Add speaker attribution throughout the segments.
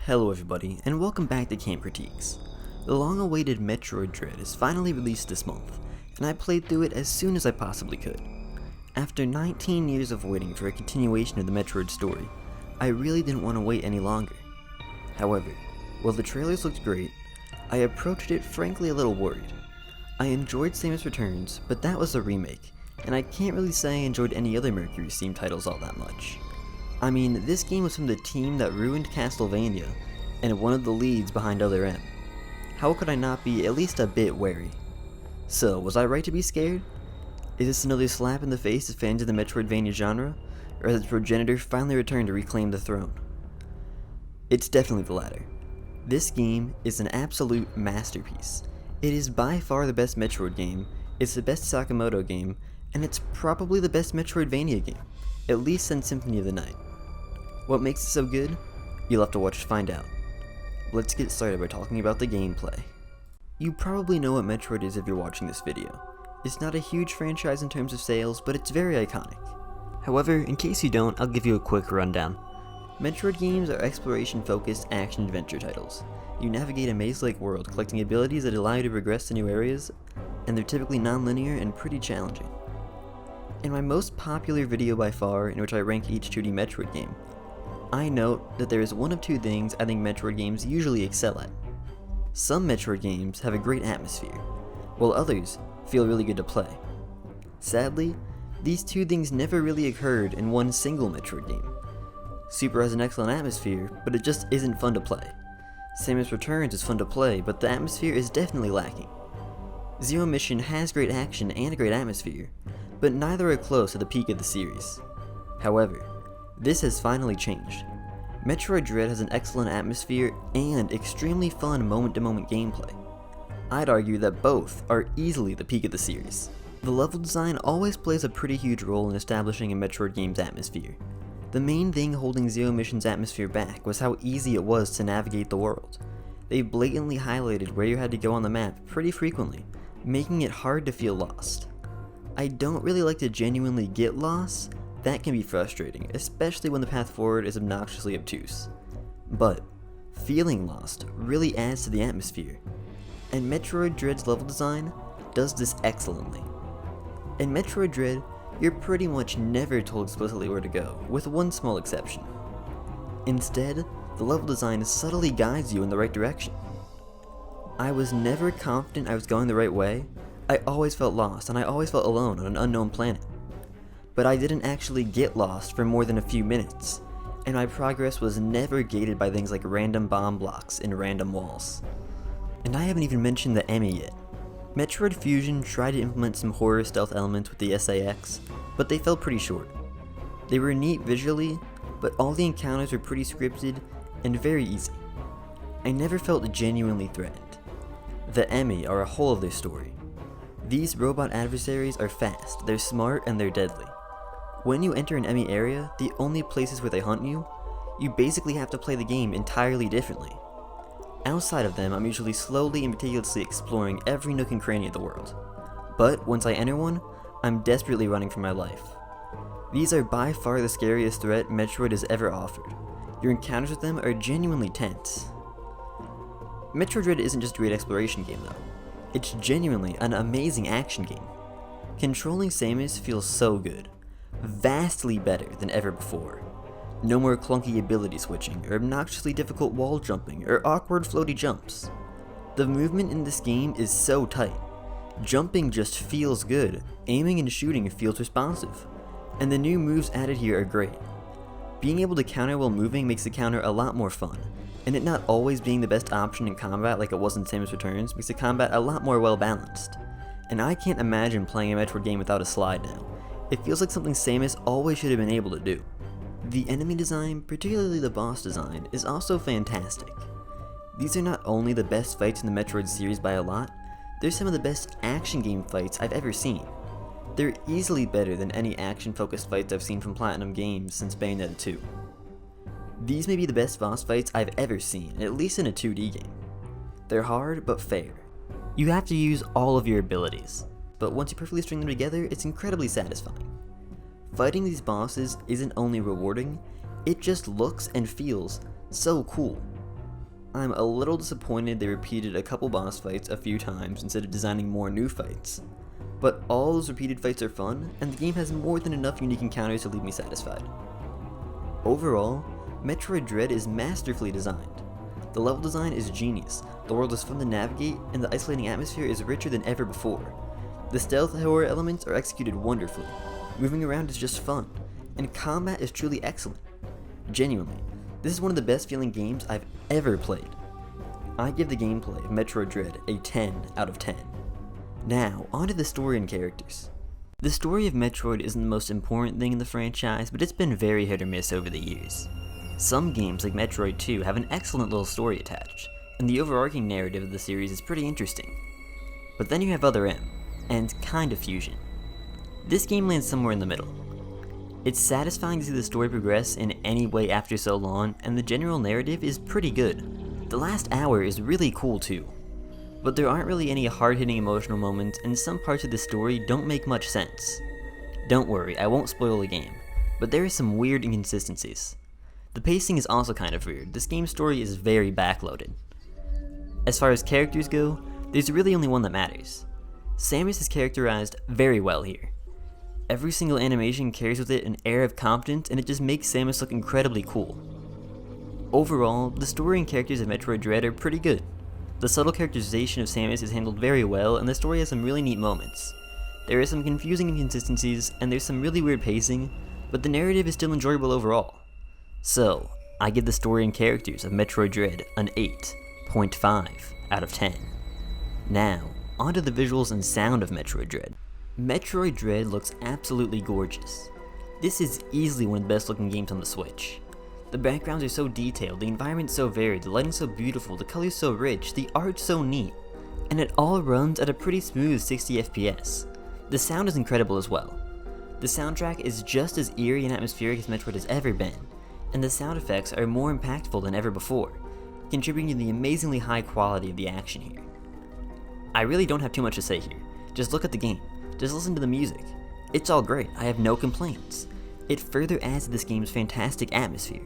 Speaker 1: Hello everybody, and welcome back to Camp Critiques. The long-awaited Metroid Dread is finally released this month, and I played through it as soon as I possibly could. After 19 years of waiting for a continuation of the Metroid story, I really didn't want to wait any longer. However, while the trailers looked great, I approached it frankly a little worried. I enjoyed Samus Returns, but that was a remake, and I can't really say I enjoyed any other Mercury-themed titles all that much. I mean, this game was from the team that ruined Castlevania, and one of the leads behind Other M. How could I not be at least a bit wary? So, was I right to be scared? Is this another slap in the face of fans of the Metroidvania genre, or has its progenitor finally returned to reclaim the throne? It's definitely the latter. This game is an absolute masterpiece. It is by far the best Metroid game, it's the best Sakamoto game, and it's probably the best Metroidvania game, at least since Symphony of the Night. What makes it so good? You'll have to watch to find out. Let's get started by talking about the gameplay. You probably know what Metroid is if you're watching this video. It's not a huge franchise in terms of sales, but it's very iconic. However, in case you don't, I'll give you a quick rundown. Metroid games are exploration-focused action-adventure titles. You navigate a maze-like world, collecting abilities that allow you to progress to new areas, and they're typically non-linear and pretty challenging. In my most popular video by far, in which I rank each 2D Metroid game, I note that there is one of two things I think Metroid games usually excel at. Some Metroid games have a great atmosphere, while others feel really good to play. Sadly, these two things never really occurred in one single Metroid game. Super has an excellent atmosphere, but it just isn't fun to play. Samus Returns is fun to play, but the atmosphere is definitely lacking. Zero Mission has great action and a great atmosphere, but neither are close to the peak of the series. However, this has finally changed. Metroid Dread has an excellent atmosphere and extremely fun moment-to-moment gameplay. I'd argue that both are easily the peak of the series. The level design always plays a pretty huge role in establishing a Metroid game's atmosphere. The main thing holding Zero Mission's atmosphere back was how easy it was to navigate the world. They blatantly highlighted where you had to go on the map pretty frequently, making it hard to feel lost. I don't really like to genuinely get lost. That can be frustrating, especially when the path forward is obnoxiously obtuse. But feeling lost really adds to the atmosphere, and Metroid Dread's level design does this excellently. In Metroid Dread, you're pretty much never told explicitly where to go, with one small exception. Instead, the level design subtly guides you in the right direction. I was never confident I was going the right way. I always felt lost, and I always felt alone on an unknown planet. But I didn't actually get lost for more than a few minutes, and my progress was never gated by things like random bomb blocks and random walls. And I haven't even mentioned the EMI yet. Metroid Fusion tried to implement some horror stealth elements with the SAX, but they fell pretty short. They were neat visually, but all the encounters were pretty scripted and very easy. I never felt genuinely threatened. The EMI are a whole other story. These robot adversaries are fast, they're smart, and they're deadly. When you enter an EMI area, the only places where they hunt you, you basically have to play the game entirely differently. Outside of them, I'm usually slowly and meticulously exploring every nook and cranny of the world. But once I enter one, I'm desperately running for my life. These are by far the scariest threat Metroid has ever offered. Your encounters with them are genuinely tense. Metroid Dread isn't just a great exploration game though. It's genuinely an amazing action game. Controlling Samus feels so good. Vastly better than ever before. No more clunky ability switching, or obnoxiously difficult wall jumping, or awkward floaty jumps. The movement in this game is so tight. Jumping just feels good, aiming and shooting feels responsive, and the new moves added here are great. Being able to counter while moving makes the counter a lot more fun, and it not always being the best option in combat like it was in Samus Returns makes the combat a lot more well balanced. And I can't imagine playing a Metroid game without a slide now. It feels like something Samus always should have been able to do. The enemy design, particularly the boss design, is also fantastic. These are not only the best fights in the Metroid series by a lot, they're some of the best action game fights I've ever seen. They're easily better than any action-focused fights I've seen from Platinum Games since Bayonetta 2. These may be the best boss fights I've ever seen, at least in a 2D game. They're hard, but fair. You have to use all of your abilities, but once you perfectly string them together, it's incredibly satisfying. Fighting these bosses isn't only rewarding, it just looks and feels so cool. I'm a little disappointed they repeated a couple boss fights a few times instead of designing more new fights. But all those repeated fights are fun, and the game has more than enough unique encounters to leave me satisfied. Overall, Metroid Dread is masterfully designed. The level design is genius, the world is fun to navigate, and the isolating atmosphere is richer than ever before. The stealth horror elements are executed wonderfully, moving around is just fun, and combat is truly excellent. Genuinely, this is one of the best feeling games I've ever played. I give the gameplay of Metroid Dread a 10 out of 10. Now, onto the story and characters. The story of Metroid isn't the most important thing in the franchise, but it's been very hit or miss over the years. Some games like Metroid 2 have an excellent little story attached, and the overarching narrative of the series is pretty interesting. But then you have Other M, and kind of Fusion. This game lands somewhere in the middle. It's satisfying to see the story progress in any way after so long, and the general narrative is pretty good. The last hour is really cool too. But there aren't really any hard-hitting emotional moments, and some parts of the story don't make much sense. Don't worry, I won't spoil the game, but there are some weird inconsistencies. The pacing is also kind of weird. This game's story is very backloaded. As far as characters go, there's really only one that matters. Samus is characterized very well here. Every single animation carries with it an air of confidence, and it just makes Samus look incredibly cool. Overall, the story and characters of Metroid Dread are pretty good. The subtle characterization of Samus is handled very well, and the story has some really neat moments. There are some confusing inconsistencies, and there's some really weird pacing, but the narrative is still enjoyable overall. So, I give the story and characters of Metroid Dread an 8.5 out of 10. Now, onto the visuals and sound of Metroid Dread. Metroid Dread looks absolutely gorgeous. This is easily one of the best looking games on the Switch. The backgrounds are so detailed, the environment's so varied, the lighting's so beautiful, the colors so rich, the art's so neat, and it all runs at a pretty smooth 60 FPS. The sound is incredible as well. The soundtrack is just as eerie and atmospheric as Metroid has ever been, and the sound effects are more impactful than ever before, contributing to the amazingly high quality of the action here. I really don't have too much to say here. Just look at the game. Just listen to the music. It's all great, I have no complaints. It further adds to this game's fantastic atmosphere.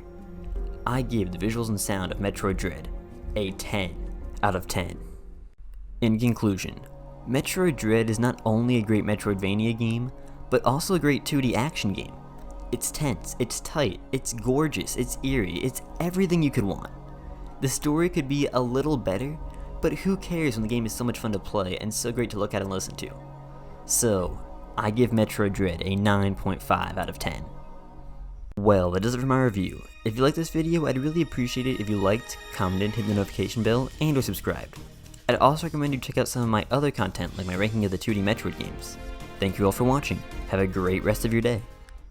Speaker 1: I give the visuals and sound of Metroid Dread a 10 out of 10. In conclusion, Metroid Dread is not only a great Metroidvania game, but also a great 2D action game. It's tense, it's tight, it's gorgeous, it's eerie, it's everything you could want. The story could be a little better, but who cares when the game is so much fun to play and so great to look at and listen to. So, I give Metroid Dread a 9.5 out of 10. Well, that does it for my review. If you liked this video, I'd really appreciate it if you liked, commented, hit the notification bell, and or subscribed. I'd also recommend you check out some of my other content like my ranking of the 2D Metroid games. Thank you all for watching. Have a great rest of your day.